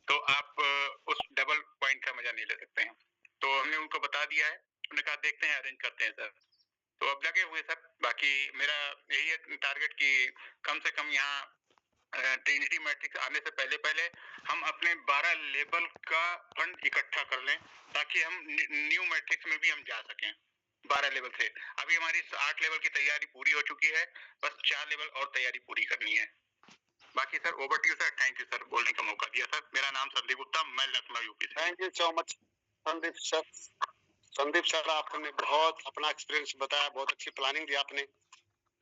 तो आप उस डबल पॉइंट का मजा नहीं ले सकते हैं। तो हमने उनको बता दिया है, उन्होंने कहा देखते हैं, अरेंज करते हैं सर। तो अब लगे हुए सर, बाकी मेरा यही है टारगेट कि कम से कम यहाँ ट्रिनिटी मैट्रिक्स आने से पहले पहले हम अपने 12 लेवल का फंड इकट्ठा कर लें, ताकि हम न्यू मैट्रिक्स में भी हम जा सकें 12 लेवल से। अभी हमारी 8 लेवल की तैयारी पूरी हो चुकी है, बस 4 लेवल और तैयारी पूरी करनी है। बाकी sir over to you sir. Thank you sir, बोलने का मौका दिया सर। मेरा नाम संदीप गुप्ता, मैं लखनऊ यूपी से। Thank you so much Sandeep sir, आपने बहुत अपना एक्सपीरियंस बताया, बहुत अच्छी प्लानिंग दी आपने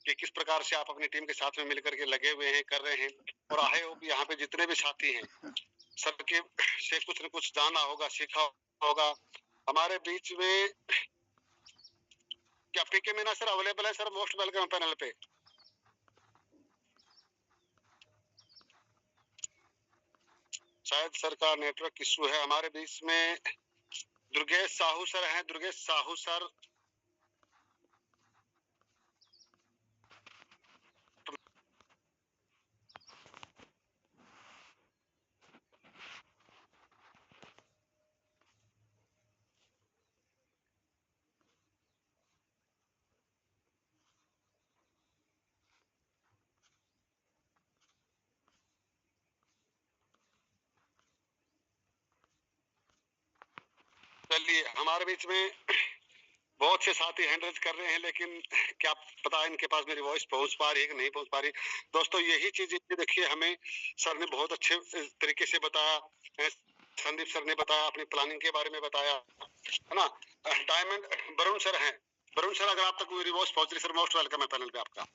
कि किस प्रकार से आप अपनी टीम के साथ में मिलकर के लगे हुए हैं, कर रहे हैं। और आए हो यहाँ पे जितने भी साथी हैं सबके से कुछ न कुछ जाना होगा, सीखा होगा। हमारे बीच में क्या पीके मीना सर अवेलेबल है? सर मोस्ट वेलकम पैनल पे। शायद सर का नेटवर्क इश्यू है। हमारे बीच में दुर्गेश साहू सर हैं। दुर्गेश साहू सर चलिए, हमारे बीच में बहुत से साथी हैंडल कर रहे हैं, लेकिन क्या पता इनके पास मेरी वॉइस पहुंच पा रही है कि नहीं पहुंच पा रही। दोस्तों यही चीज देखिए, हमें सर ने बहुत अच्छे तरीके से बताया, संदीप सर ने बताया, अपनी प्लानिंग के बारे में बताया, है ना। डायमंड वरुण सर हैं। वरुण सर, अगर आप तक मेरी वॉइस पहुंच रही, सर मोस्ट वेलकम है पैनल पे आपका।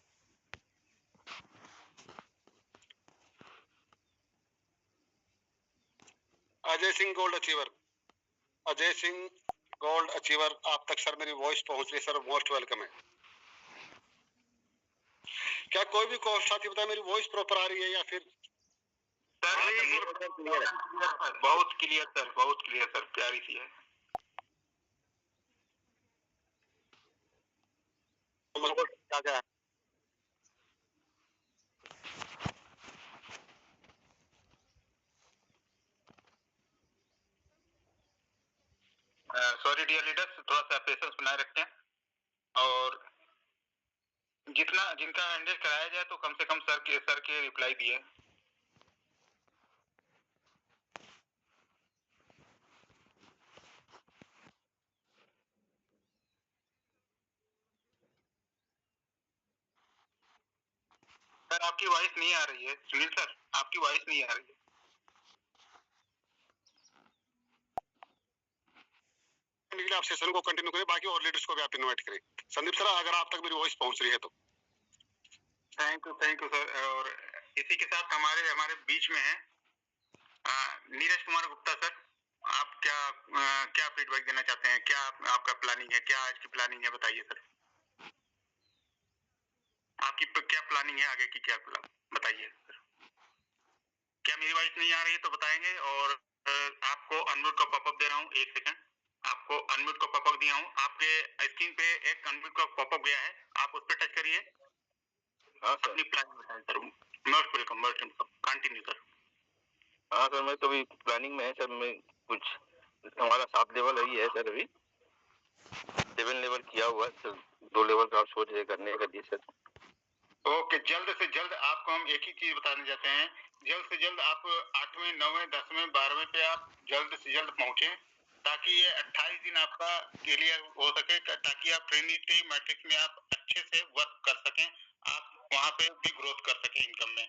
Ajay Singh gold achiever, Ajay Singh gold achiever, आप तक सर मेरी वॉइस पहुंच रही, सर मोस्ट वेलकम है। क्या कोई भी साथी बताए मेरी वॉइस प्रॉपर आ रही है या फिर? सर बहुत क्लियर सर, बहुत क्लियर सर, प्यारी सी है। क्या क्या सॉरी डियर लीडर्स, थोड़ा सा पेशेंस बनाए रखें, और जितना जिनका हैंडल कराया जाए तो कम से कम सर के रिप्लाई दिए। सर आपकी वॉइस नहीं आ रही है, सुनील सर आपकी वॉइस नहीं आ रही है। आप सेशन को कंटिन्यू करें, बाकी और लीडर्स को भी आप इनवाइट करें। संदीप सर, अगर आप तक मेरी वॉइस पहुंच रही है तो। Thank you sir. और इसी के साथ हमारे बीच में है नीरज कुमार गुप्ता सर। आप क्या फीडबैक देना चाहते हैं? क्या आपका प्लानिंग है? क्या आज की प्लानिंग है, बताइए सर। आपकी क्या प्लानिंग है आगे की, क्या बताइए सर। क्या मेरी वॉइस नहीं आ रही है तो बताएंगे। और आपको अनम्यूट का पॉपअप दे रहा हूँ, 1 सेकंड। आपको अनम्यूट का पॉपअप दिया हूँ, आपके स्क्रीन पे एक अनम्यूट का पॉपअप गया है, आप उस पर टच करिए। हाँ सर। अपनी प्लानिंग बताएं sir. Most welcome, continue sir. हाँ सर, मैं तो अभी प्लानिंग में है सर। मैं कुछ हमारा 7 लेवल है सर, अभी 7 लेवल किया हुआ है सर। 2 लेवल का आप सोच रहे करने का दिए सर। ओके, जल्द से जल्द आपको हम एक ही चीज बताने चाहते हैं, जल्द से जल्द आप 8वें 9वें 10वें 12वें पे आप जल्द से जल्द पहुंचे, ताकि ये 28 दिन आपका क्लियर हो सके, ताकि आप ट्रिनिटी मैट्रिक्स में आप अच्छे से वर्क कर सकें, आप वहां पे भी ग्रोथ कर सकें इनकम में।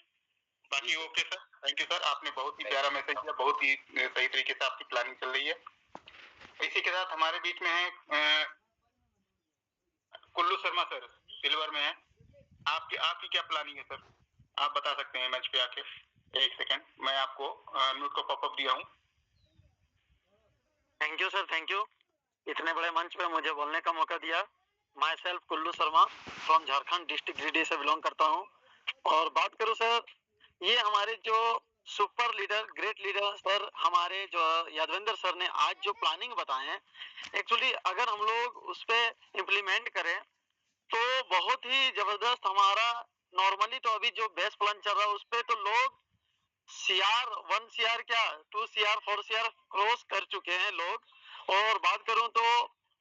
बाकी okay sir, thank you sir. आपने बहुत ही प्यारा मैसेज दिया, बहुत ही सही तरीके से आपकी प्लानिंग चल रही है। इसी के साथ हमारे बीच में है कुल्लू शर्मा सर, सिल्वर में है। आपकी क्या प्लानिंग है सर? आप बता सकते हैं मंच पे आके। 1 सेकंड, मैं आपको म्यूट को पॉपअप दिया हूँ। Thank you sir, thank you. इतने बड़े मंच पे मुझे बोलने का मौका दिया। My self Kullu Sharma from Jharkhand district Giridih से बिलोंग करता हूँ। और बात करूँ सर, ये हमारे जो super leader, great leader sir, हमारे जो यादवेंद्र सर ने आज जो प्लानिंग बताए हैं, एक्चुअली अगर हम लोग उस पर इम्प्लीमेंट करें तो बहुत ही जबरदस्त हमारा। नॉर्मली तो अभी जो बेस्ट प्लान चल रहा है उस पर तो लोग CR 1 CR क्या 2 CR 4 CR क्रॉस कर चुके हैं लोग। और बात करूं तो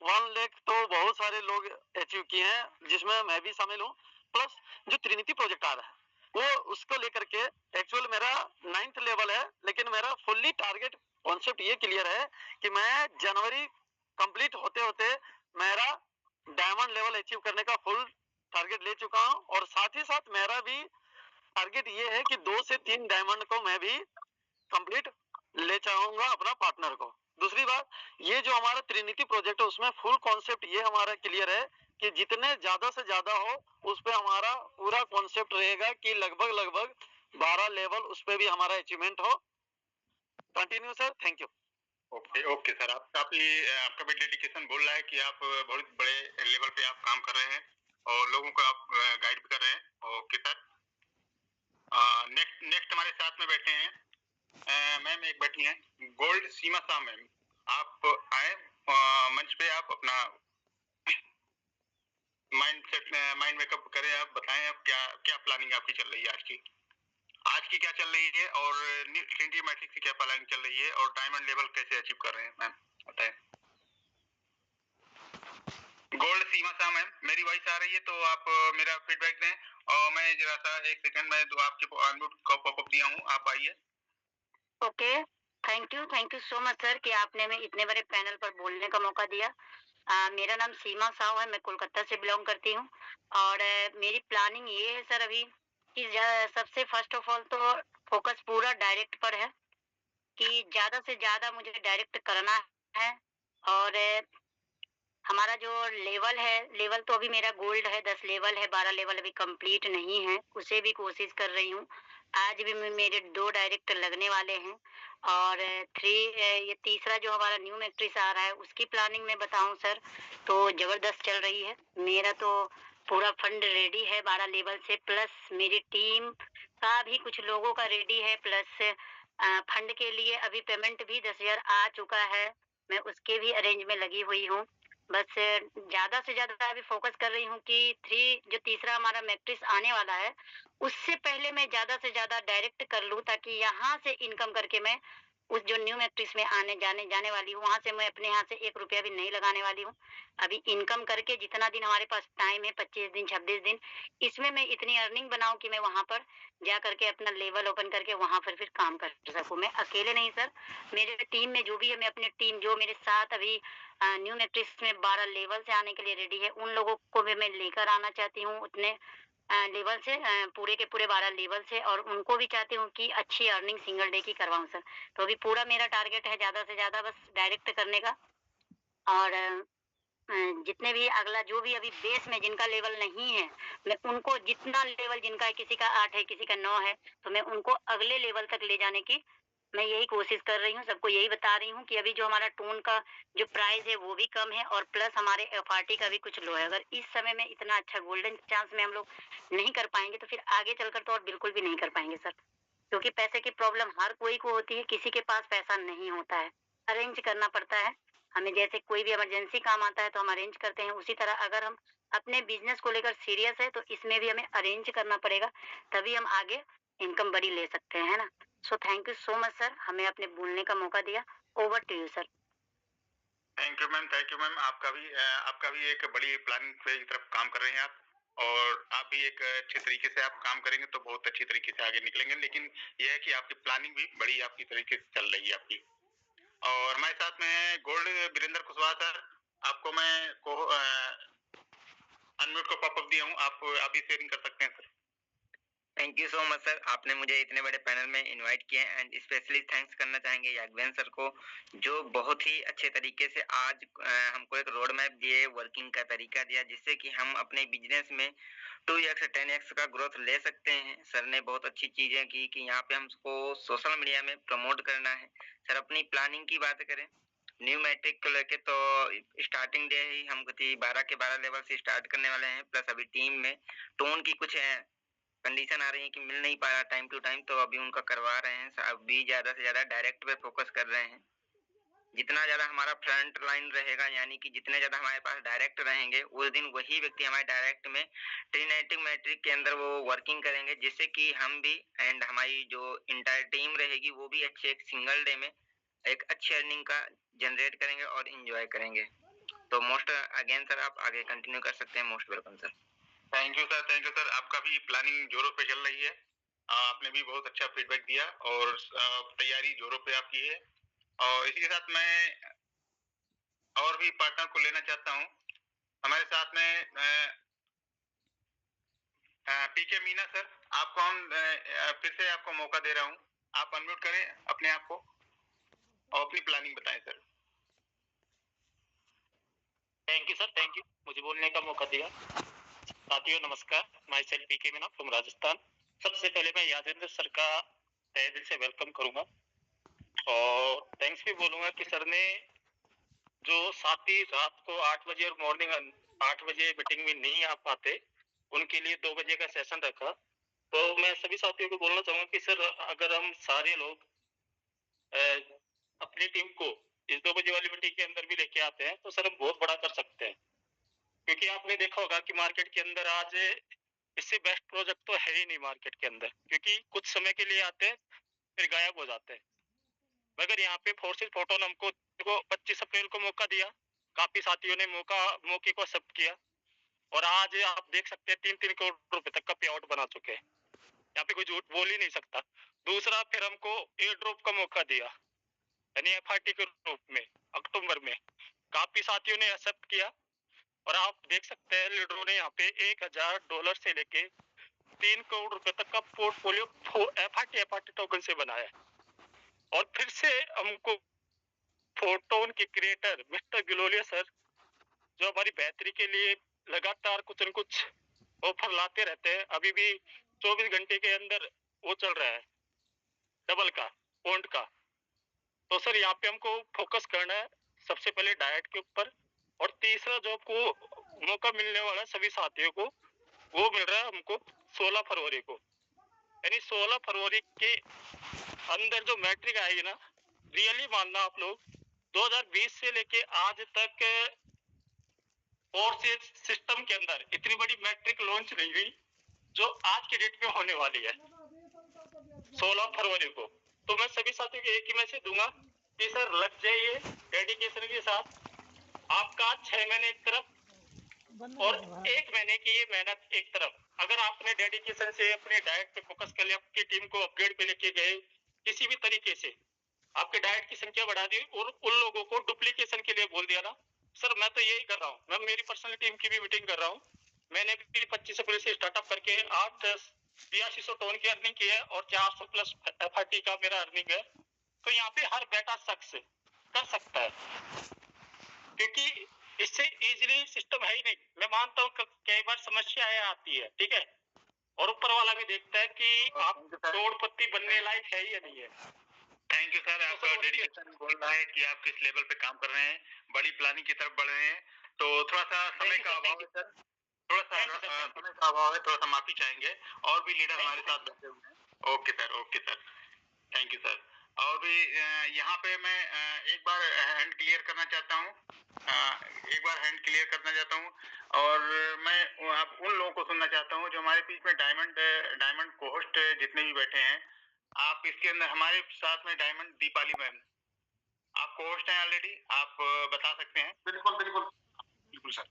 1 लाख तो बहुत सारे लोग अचीव किए हैं, जिसमें मैं भी शामिल हूं। प्लस जो त्रिनिटी प्रोजेक्ट आ रहा है वो उसको लेकर के एक्चुअल मेरा 9th लेवल है, लेकिन मेरा फुल्ली टारगेट कॉन्सेप्ट ये क्लियर है कि मैं जनवरी कंप्लीट होते होते मेरा डायमंड लेवल अचीव करने का फुल टारगेट ले चुका हूं। और साथ ही साथ मेरा भी टारगेट ये है कि 2 से 3 डायमंड को मैं भी कंप्लीट ले चाहूंगा अपना पार्टनर को। दूसरी बात, ये जो हमारा त्रिनिटी प्रोजेक्ट है उसमें फुल कॉन्सेप्ट ये हमारा क्लियर है कि जितने ज्यादा से ज्यादा हो उस पे हमारा पूरा कॉन्सेप्ट रहेगा कि लगभग 12 लेवल उस पे भी हमारा अचीवमेंट हो। Continue sir, thank you. Okay okay sir, आप काफी आपका भी डेडिकेशन बोल रहा है कि आप बहुत बड़े लेवल पे आप काम कर रहे हैं और लोगों को आप गाइड भी कर रहे हैं। ओके सर, नेक्स्ट नेक्स्ट हमारे साथ में बैठे हैं मैम, एक बैठी हैं गोल्ड सीमा शाह मैम। आप आए मंच पे, आप अपना माइंड मेकअप करें, आप बताएं आप क्या क्या प्लानिंग आपकी चल रही है आज की क्या चल रही है, और ट्रिनिटी मैट्रिक्स की क्या प्लानिंग चल रही है, और डायमंड लेवल कैसे अचीव कर रहे हैं मैम, बताएं। गोल्ड सीमा शाह मैम, मेरी वॉइस आ रही है तो आप मेरा फीडबैक दें। और मैं जरा सा एक सेकंड में जो आपके अनम्यूट का पॉपअप दिया हूँ, आप आइए। Okay, thank you so much sir कि आपने हमें इतने बड़े पैनल पर बोलने का मौका दिया। मेरा नाम सीमा साहू है, मैं कोलकाता से बिलोंग करती हूँ। और मेरी प्लानिंग ये है सर अभी कि सबसे फर्स्ट ऑफ ऑल तो फोकस पूरा डायरेक्ट पर है कि ज्यादा से ज्यादा मुझे डायरेक्ट करना है। और हमारा जो लेवल तो अभी मेरा गोल्ड है, 10 लेवल है, 12 लेवल अभी कंप्लीट नहीं है, उसे भी कोशिश कर रही हूँ। आज भी मेरे 2 डायरेक्ट लगने वाले हैं। और 3 ये तीसरा जो हमारा न्यू मैट्रिक्स आ रहा है उसकी प्लानिंग में बताऊं सर तो जबरदस्त चल रही है। मेरा तो पूरा फंड रेडी है 12 लेवल से, प्लस मेरी टीम का भी कुछ लोगों का रेडी है, प्लस फंड के लिए अभी पेमेंट भी 10,000 आ चुका है, मैं उसके भी अरेंज में लगी हुई हूँ। बस ज्यादा से ज्यादा अभी फोकस कर रही हूँ कि 3 जो तीसरा हमारा मैट्रिक्स आने वाला है उससे पहले मैं ज्यादा से ज्यादा डायरेक्ट कर लूं, ताकि यहाँ से इनकम करके मैं उस जो न्यू मैट्रिक्स में जाने वाली हूँ वहां से मैं अपने यहाँ से 1 रुपया भी नहीं लगाने वाली हूँ। अभी इनकम करके जितना दिन हमारे पास टाइम है, 25 दिन 26 दिन, इसमें मैं इतनी अर्निंग बनाऊं कि मैं वहां पर जा करके अपना लेवल ओपन करके वहां पर फिर काम कर सकूं। मैं अकेले नहीं सर, मेरे टीम में जो भी है, मैं अपनी टीम जो मेरे साथ अभी न्यू मैट्रिक्स में 12 लेवल से आने के लिए रेडी है, उन लोगों को भी मैं लेकर आना चाहती हूँ उतने लेवल से, पूरे के पूरे 12 लेवल से, और उनको भी चाहती हूँ कि अच्छी अर्निंग सिंगल डे की करवाऊं सर। तो अभी पूरा मेरा टारगेट है ज्यादा से ज्यादा बस डायरेक्ट करने का। और जितने भी अगला जो भी अभी बेस में जिनका लेवल नहीं है, मैं उनको जितना लेवल जिनका है, किसी का 8 है, किसी का 9 है, तो मैं उनको अगले लेवल तक ले जाने की मैं यही कोशिश कर रही हूँ। सबको यही बता रही हूँ कि अभी जो हमारा टोन का जो प्राइस है वो भी कम है, और प्लस हमारे एफआरटी का भी कुछ लो है। अगर इस समय में इतना अच्छा गोल्डन चांस में हम लोग नहीं कर पाएंगे तो फिर आगे चलकर तो और बिल्कुल भी नहीं कर पाएंगे सर, क्योंकि पैसे की प्रॉब्लम हर कोई को होती है, किसी के पास पैसा नहीं होता है, अरेंज करना पड़ता है हमें। जैसे कोई भी इमरजेंसी काम आता है तो हम अरेंज करते हैं, उसी तरह अगर हम अपने बिजनेस को लेकर सीरियस है तो इसमें भी हमें अरेंज करना पड़ेगा, तभी हम आगे इनकम बड़ी ले सकते हैं, है ना। So thank you so much sir, हमें अपने बोलने का मौका दिया। Over to you sir. Thank you ma'am, आपका भी एक बड़ी प्लानिंग पे की तरफ काम कर रहे हैं आप, और आप भी एक अच्छे तरीके से आप काम करेंगे तो बहुत अच्छी तरीके से आगे निकलेंगे। लेकिन यह है कि आपकी प्लानिंग भी बड़ी आपकी तरीके से चल रही है आपकी। और हमारे साथ में गोल्ड वीरेंद्र कुशवाहा सर, आपको मैं अनम्यूट को पॉपअप दिया हूँ, आप अभी शेयरिंग कर सकते हैं sir. Thank you so much sir, आपने मुझे इतने बड़े पैनल में इनवाइट किया है। एंड स्पेशली थैंक्स करना चाहेंगे यागवेन सर को, जो बहुत ही अच्छे तरीके से आज हमको एक रोड मैप दिए, वर्किंग का तरीका दिया, जिससे कि हम अपने बिजनेस में 2x 10x का ग्रोथ ले सकते हैं। सर ने बहुत अच्छी चीजें की कि यहाँ पे हमको सोशल मीडिया में प्रमोट करना है। सर अपनी प्लानिंग की बात करें न्यू मैट्रिक को लेके तो स्टार्टिंग डे ही हम 12 के 12 लेवल से स्टार्ट करने वाले हैं। प्लस अभी टीम में टोन की कुछ कंडीशन आ रही है कि मिल नहीं पा रहा टाइम टू टाइम, तो अभी उनका करवा रहे हैं। अभी ज्यादा से ज्यादा डायरेक्ट पे फोकस कर रहे हैं। जितना ज्यादा हमारा फ्रंट लाइन रहेगा, यानी कि जितने ज्यादा हमारे पास डायरेक्ट रहेंगे, उस दिन वही व्यक्ति हमारे डायरेक्ट में ट्रिनेटिक मैट्रिक के अंदर वो वर्किंग करेंगे, जिससे कि हम भी एंड हमारी जो इंटायर टीम रहेगी वो भी अच्छे एक सिंगल डे में एक अच्छी अर्निंग का जनरेट करेंगे और इंजॉय करेंगे। तो मोस्ट अगेन सर आप आगे कंटिन्यू कर सकते हैं। Most welcome sir. Thank you sir, thank you sir. आपका भी प्लानिंग जोरों पे चल रही है, आपने भी बहुत अच्छा फीडबैक दिया और तैयारी जोरों पे आपकी है। और इसी के साथ मैं और भी पार्टनर को लेना चाहता हूँ हमारे साथ में। पीके मीना सर, आपको हम फिर से आपको मौका दे रहा हूँ, आप अनम्यूट करें अपने आप को और अपनी प्लानिंग बताएं sir. Thank you sir, thank you मुझे बोलने का मौका दिया। साथियों नमस्कार, myself PK Meena from Rajasthan. सबसे पहले मैं यादेंद्र सर का तहे दिल से वेलकम करूंगा और थैंक्स भी बोलूंगा कि सर ने जो साथी रात को 8 बजे और मॉर्निंग 8 बजे मीटिंग में नहीं आ पाते, उनके लिए 2 बजे का सेशन रखा। तो मैं सभी साथियों को बोलना चाहूंगा कि सर अगर हम सारे लोग अपनी टीम को इस 2 बजे वाली मीटिंग के अंदर भी लेके आते हैं तो सर हम बहुत बड़ा कर सकते हैं। क्योंकि आपने देखा होगा कि मार्केट के अंदर आज इससे बेस्ट प्रोजेक्ट तो है ही नहीं मार्केट के अंदर, क्योंकि कुछ समय के लिए आते हैं फिर गायब हो जाते हैं। मगर यहाँ पे फोर्सेस फोटोन हमको 25 अप्रैल को मौका दिया, काफी साथियों ने मौके को एक्सेप्ट किया और आज आप देख सकते हैं 3-3 करोड़ रुपए तक का पे आउट बना चुके हैं। यहाँ पे कोई झूठ बोल ही नहीं सकता। दूसरा फिर हमको एयर ड्रॉप का मौका दिया, यानी FRT के रूप में अक्टूबर में, काफी साथियों ने एक्सेप्ट किया और आप देख सकते हैं लीडरों ने यहाँ पे $1000 से लेके 3 करोड़ रुपए तक का पोर्टफोलियो FRT टोकन से बनाया। और फिर से हमको फोटोन के क्रिएटर मिस्टर गिलोलिया सर, जो हमारी बेहतरी के लिए लगातार कुछ न कुछ ऑफर लाते रहते हैं, अभी भी 24 घंटे के अंदर वो चल रहा है डबल का पॉइंट का। तो सर यहाँ पे हमको फोकस करना है सबसे पहले डाइट के ऊपर, और तीसरा जो आपको मौका मिलने वाला है सभी साथियों को, वो मिल रहा है हमको 16 फरवरी को। यानी 16 फरवरी के अंदर जो मैट्रिक आएगी ना, रियली मानना आप लोग 2020 से लेके आज तक और सिस्टम के अंदर इतनी बड़ी मैट्रिक लॉन्च नहीं हुई जो आज के डेट में होने वाली है 16 फरवरी को। तो मैं सभी साथियों को एक ही मैसेज दूंगा कि सर लग जाइए डेडिकेशन के साथ। आपका 6 महीने एक तरफ और 1 महीने की ये मेहनत एक तरफ। अगर आपने डेडिकेशन से अपने डाइट पे फोकस कर लिया, आपकी टीम को अपग्रेड पे लेके गए, किसी भी तरीके से आपके डाइट की संख्या बढ़ा दी और उन लोगों को डुप्लीकेशन के लिए बोल दिया ना, सर मैं तो यही कर रहा हूँ। मैं मेरी पर्सनल टीम की भी मीटिंग कर रहा हूँ, मैंने भी 25 अप्रैल से स्टार्टअप करके 8200 टोन की अर्निंग की है और 400 प्लस FRT का मेरा अर्निंग है। तो यहाँ पे हर बेटा शख्स कर सकता है, क्योंकि इससे इजीली सिस्टम है ही नहीं। मैं मानता हूँ कई बार समस्याएं आती है, ठीक है, और ऊपर वाला भी देखता है कि आप करोड़पति बनने लायक है या नहीं है। थैंक यू सर, आपका डेडिकेशन बोल रहा है कि आप किस लेवल पे काम कर रहे हैं, बड़ी प्लानिंग की तरफ बढ़ रहे हैं। तो थोड़ा सा समय का अभाव है सर, थोड़ा सा समय का अभाव है, थोड़ा सा माफी चाहेंगे। और भी लीडर हमारे साथ बैठे हुए हैं। Okay sir, okay sir, thank you sir. और भी यहाँ पे मैं एक बार हैंड क्लियर करना चाहता हूँ, और मैं आप उन लोगों को सुनना चाहता हूँ जो हमारे बीच में डायमंड कोहोस्ट जितने भी बैठे हैं। आप इसके अंदर हमारे साथ में डायमंड दीपाली मैम, आप कोहोस्ट हैं ऑलरेडी, आप बता सकते हैं। बिल्कुल बिल्कुल बिल्कुल सर।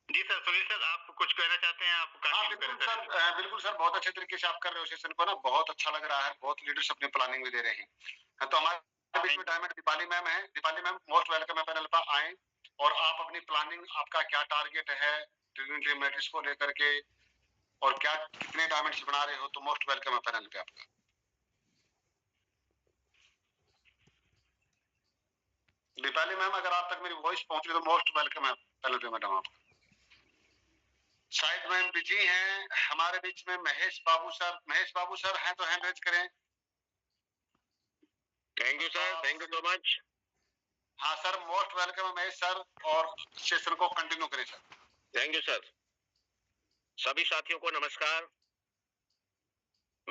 जी सर, सुनील सर, आप कुछ कहना चाहते हैं? आप बिल्कुल सर, बहुत अच्छे तरीके से आप कर रहे हो सेशन को ना, बहुत अच्छा लग रहा है, बहुत लीडर्स अपनी प्लानिंग भी दे रहे हैं। तो हमारे बीच में डायमंड दीपाली मैम है। दीपाली मैम मोस्ट वेलकम है पैनल पर, आए और आप अपनी प्लानिंग, आपका क्या टारगेट है ट्रिनिटी मैट्रिक्स को लेकर के और क्या कितने डायमंड्स बना रहे हो, तो मोस्ट वेलकम है पैनल पे आपका। दीपाली मैम अगर आप तक मेरी वॉइस पहुंच रही तो मोस्ट वेलकम है पैनल पे मैडम आपका। शायद मैम बिजी हैं। हमारे बीच में महेश बाबू सर हैं तो हैंड रेज करें। Thank you sir, thank you so much. हाँ सर, मोस्ट वेलकम है महेश सर, और सेशन को कंटिन्यू करें सर। Thank you sir. सभी साथियों को नमस्कार।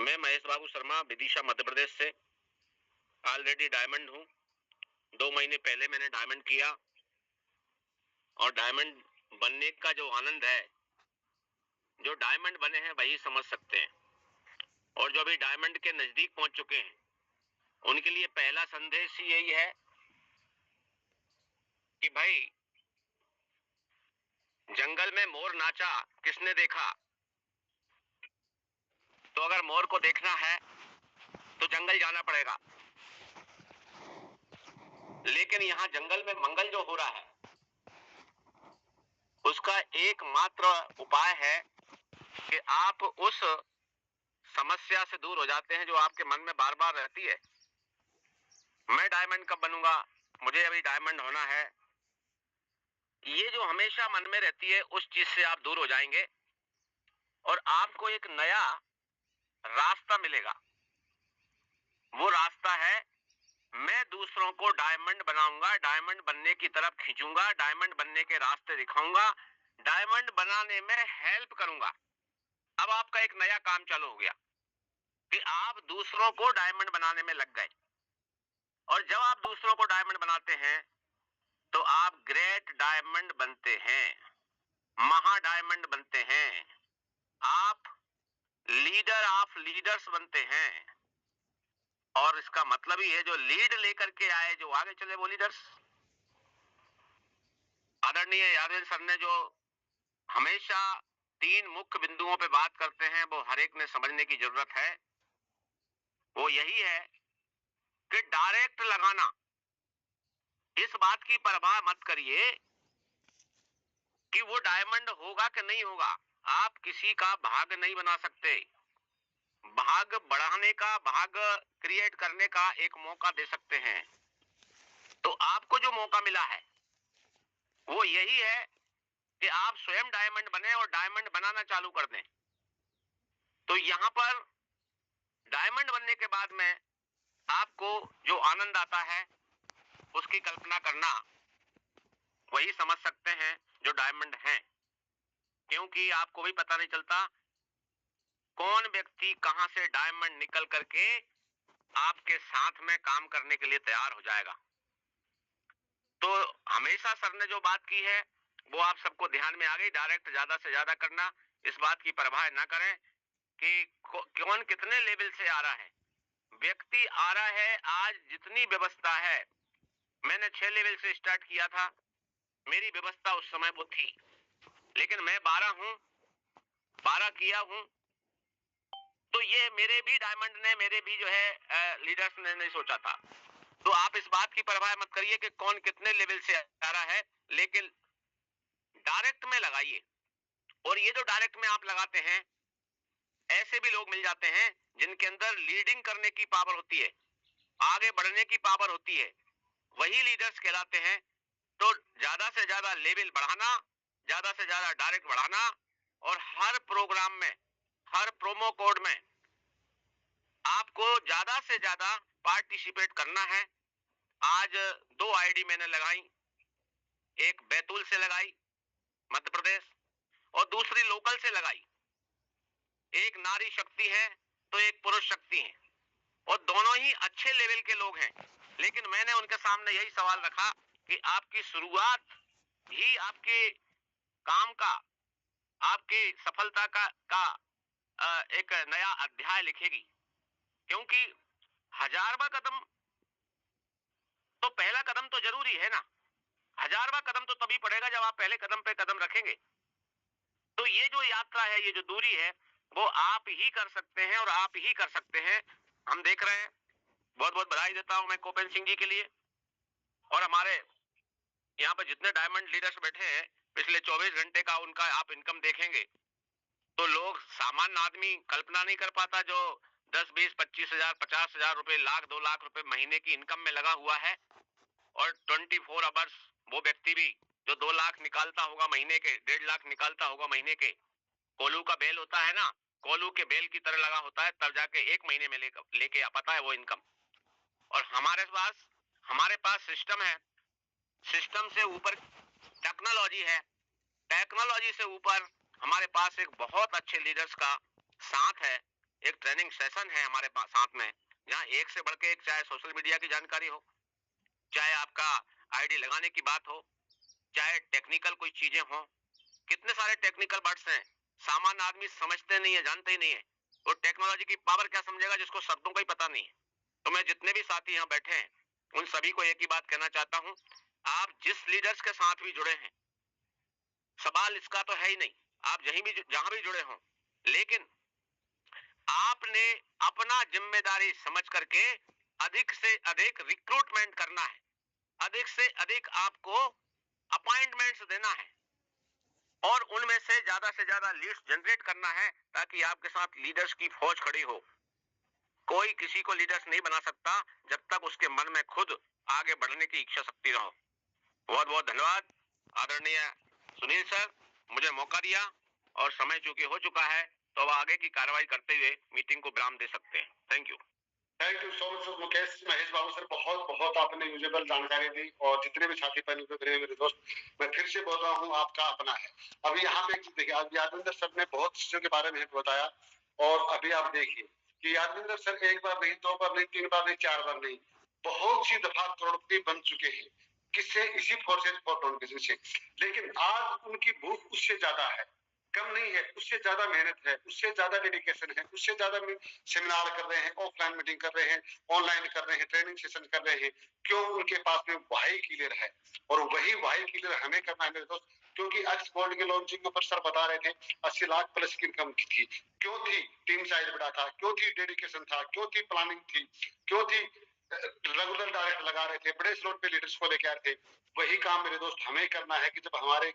मैं महेश बाबू शर्मा विदिशा मध्य प्रदेश से ऑलरेडी डायमंड हूँ। 2 महीने पहले मैंने डायमंड किया और डायमंड बनने का जो आनंद है, जो डायमंड बने हैं वही समझ सकते हैं। और जो अभी डायमंड के नजदीक पहुंच चुके हैं उनके लिए पहला संदेश ही यही है कि भाई जंगल में मोर नाचा किसने देखा? तो अगर मोर को देखना है तो जंगल जाना पड़ेगा। लेकिन यहाँ जंगल में मंगल जो हो रहा है उसका एकमात्र उपाय है कि आप उस समस्या से दूर हो जाते हैं जो आपके मन में बार बार रहती है। मैं डायमंड कब बनूंगा, मुझे अभी डायमंड होना है, ये जो हमेशा मन में रहती है उस चीज से आप दूर हो जाएंगे और आपको एक नया रास्ता मिलेगा। वो रास्ता है मैं दूसरों को डायमंड बनाऊंगा, डायमंड बनने की तरफ खींचूंगा, डायमंड बनने के रास्ते दिखाऊंगा, डायमंड बनाने में हेल्प करूंगा। अब आपका एक नया काम चालू हो गया कि आप दूसरों को डायमंड बनाने में लग गए। और जब आप दूसरों को डायमंड बनाते हैं तो आप ग्रेट डायमंड बनते हैं, महा डायमंड बनते हैं, आप लीडर ऑफ लीडर्स बनते हैं। और इसका मतलब ही है जो लीड लेकर के आए, जो आगे चले, वो लीडर्स। आदरणीय यादव सर ने जो हमेशा 3 मुख्य बिंदुओं पे बात करते हैं वो हर एक ने समझने की जरूरत है। वो यही है कि डायरेक्ट लगाना, इस बात की परवाह मत करिए कि वो डायमंड होगा कि नहीं होगा। आप किसी का भाग नहीं बना सकते। भाग बढ़ाने का, भाग क्रिएट करने का एक मौका दे सकते हैं। तो आपको जो मौका मिला है वो यही है कि आप स्वयं डायमंड बने और डायमंड बनाना चालू कर दें। तो यहां पर डायमंड बनने के बाद में आपको जो आनंद आता है उसकी कल्पना करना वही समझ सकते हैं जो डायमंड हैं। क्योंकि आपको भी पता नहीं चलता कौन व्यक्ति कहां से डायमंड निकल करके आपके साथ में काम करने के लिए तैयार हो जाएगा। तो हमेशा सर ने जो बात की है वो आप सबको ध्यान में आ गई। डायरेक्ट ज्यादा से ज्यादा करना, इस बात की परवाह ना करें कि कौन कितने लेवल से आ रहा है। व्यक्ति आ रहा है, आज जितनी व्यवस्था है, मैंने 6 लेवल से स्टार्ट किया था, मेरी व्यवस्था उस समय वो थी, लेकिन मैं 12 हूं, 12 किया हूं। तो ये मेरे भी डायमंड ने, मेरे भी जो है लीडर्स ने नहीं सोचा था। तो आप इस बात की परवाह मत करिए कि कौन कितने लेवल से आ रहा है, लेकिन डायरेक्ट में लगाइए। और ये जो डायरेक्ट में आप लगाते हैं, ऐसे भी लोग मिल जाते हैं जिनके अंदर लीडिंग करने की पावर होती है, आगे बढ़ने की पावर होती है, वही लीडर्स कहलाते हैं। तो ज्यादा से ज्यादा लेवल बढ़ाना, ज्यादा से ज्यादा डायरेक्ट बढ़ाना और हर प्रोग्राम में, हर प्रोमो कोड में आपको ज्यादा से ज्यादा पार्टिसिपेट करना है। आज 2 आईडी मैंने लगाई, एक बैतूल से लगाई मध्य प्रदेश और दूसरी लोकल से लगाई। एक नारी शक्ति है तो एक पुरुष शक्ति है और दोनों ही अच्छे लेवल के लोग हैं। लेकिन मैंने उनके सामने यही सवाल रखा कि आपकी शुरुआत ही आपके काम का, आपकी सफलता का एक नया अध्याय लिखेगी। क्योंकि 1000वां कदम तो, पहला कदम तो जरूरी है ना। 1000वां कदम तो तभी पड़ेगा जब आप पहले कदम पे कदम रखेंगे। तो ये जो यात्रा है, ये जो दूरी है, वो आप ही कर सकते हैं और आप ही कर सकते हैं। हम देख रहे हैं, बहुत बहुत बधाई देता हूं मैं कोपेन सिंह जी के लिए। और हमारे यहाँ पर जितने डायमंड लीडर्स बैठे हैं, पिछले 24 घंटे का उनका आप इनकम देखेंगे तो लोग, सामान्य आदमी कल्पना नहीं कर पाता जो 10, 20, 25 हजार, 50 हजार रुपए, लाख, 2 लाख रुपए महीने की इनकम में लगा हुआ है। और 24 आवर्स वो व्यक्ति भी जो 2 लाख निकालता होगा महीने के, 1.5 लाख निकालता होगा महीने के, कोलू का बेल होता है ना, कोलू के बेल की तरह लगा होता है, तब जाके 1 महीने में लेके आ पाता है वो इनकम। और हमारे पास सिस्टम है, सिस्टम से ऊपर टेक्नोलॉजी है, टेक्नोलॉजी से ऊपर हमारे पास एक बहुत अच्छे लीडर्स का साथ है, एक ट्रेनिंग सेशन है हमारे साथ में, जहाँ एक से बढ़ के एक, चाहे सोशल मीडिया की जानकारी हो, चाहे आपका आईडी लगाने की बात हो, चाहे टेक्निकल कोई चीजें हो, कितने सारे टेक्निकल वर्ड्स हैं, सामान्य आदमी समझते नहीं है, जानते ही नहीं है। वो टेक्नोलॉजी की पावर क्या समझेगा जिसको शब्दों का ही पता नहीं है। तो मैं जितने भी साथी यहाँ बैठे हैं उन सभी को एक ही बात कहना चाहता हूँ, आप जिस लीडर्स के साथ भी जुड़े हैं, सवाल इसका तो है ही नहीं, आप जहां भी जुड़े हों, लेकिन आपने अपना जिम्मेदारी समझ करके अधिक से अधिक रिक्रूटमेंट करना है, अधिक से अधिक आपको अपॉइंटमेंट्स देना है और उनमें से ज्यादा लीड्स जनरेट करना है, ताकि आपके साथ लीडर्स की फौज खड़ी हो। कोई किसी को लीडर्स नहीं बना सकता जब तक उसके मन में खुद आगे बढ़ने की इच्छा शक्ति ना हो। बहुत बहुत धन्यवाद आदरणीय सुनील सर, मुझे मौका दिया और समय चूंकि हो चुका है तो अब आगे की कार्रवाई करते हुए मीटिंग को विराम दे सकते हैं। Thank you so much Mukesh, Mahesh Babu sir, बहुत बहुत आपने यूजेबल जानकारी दी। और जितने भी साथी पैनल पे मेरे दोस्त, मैं फिर से बोल रहा हूँ, आपका अपना है। अभी यहाँ पे देखिए, आज यादविंदर सर ने बहुत चीजों के बारे में बताया, और अभी आप देखिए कि यादविंदर सर एक बार नहीं, 2 बार नहीं, 3 बार नहीं, 4 बार नहीं, बहुत सी दफा करोड़पति बन चुके हैं। किससे? इसी फोर्सेज फॉर बिजनेस से। लेकिन आज उनकी भूख उससे ज्यादा है, कम नहीं है, उससे ज्यादा मेहनत है, उससे ज्यादा डेडिकेशन है, उससे ज्यादा सेमिनार कर रहे हैं, ऑफलाइन मीटिंग कर रहे हैं, ऑनलाइन कर रहे हैं, ट्रेनिंग सेशन कर रहे हैं। क्यों? उनके पास में वाई क्लियर है, और वही वाई क्लियर हमें करना है मेरे दोस्त। क्योंकि एक्स गोल्ड के लॉन्चिंग पर सर बता रहे थे 80 लाख प्लस की इनकम थी। क्यों थी? टीम साइज बड़ा था, क्यों थी? डेडिकेशन था, क्यों थी? प्लानिंग थी, क्यों थी? रेगुलर डायरेक्ट लगा रहे थे, बड़े स्लॉट पे लीडर्स को लेके आए थे। वही काम मेरे दोस्त हमें करना है कि जब हमारे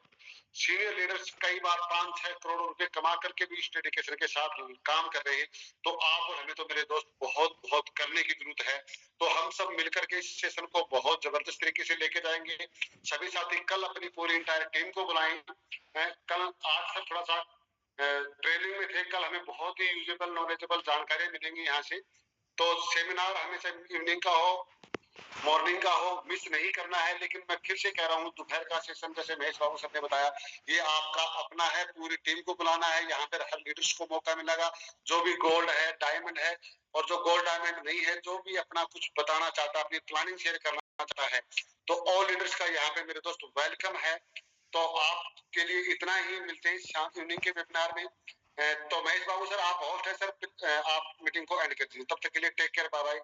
सीनियर लीडर्स कई बार 5-6 करोड़ रुपए कमा करके भी इस डेडिकेशन के साथ काम कर रहे हैं, तो आप और हमें तो मेरे दोस्त बहुत बहुत करने की जरूरत है। तो हम सब मिलकर के इस सेशन को बहुत जबरदस्त तरीके से लेके जाएंगे। सभी साथी कल अपनी पूरी इंटायर टीम को बुलाएं। कल आज से थोड़ा सा ट्रेनिंग में थे, कल हमें बहुत ही यूजेबल नॉलेजेबल जानकारी मिलेंगी यहाँ से। तो सेमिनार हमेशा इवनिंग का हो, मॉर्निंग का हो, मिस नहीं करना है। लेकिन मैं फिर से कह रहा हूँ, दोपहर का सेशन जैसे महेश बाबू सर ने बताया, ये आपका अपना है, पूरी टीम को बुलाना है। यहाँ पर हर लीडर्स को मौका मिलेगा, जो भी गोल्ड है, डायमंड है, और जो गोल्ड डायमंड नहीं है, जो भी अपना कुछ बताना चाहता है, अपनी प्लानिंग शेयर करना चाहता है, तो ऑल लीडर्स का यहाँ पे मेरे दोस्त वेलकम है। तो आपके लिए इतना ही, मिलते हैं शाम इवनिंग के वेबिनार में। तो महेश बाबू सर, आप होस्ट है सर, आप मीटिंग को एंड कर दीजिए। तब तक के लिए टेक केयर, बाय बाय।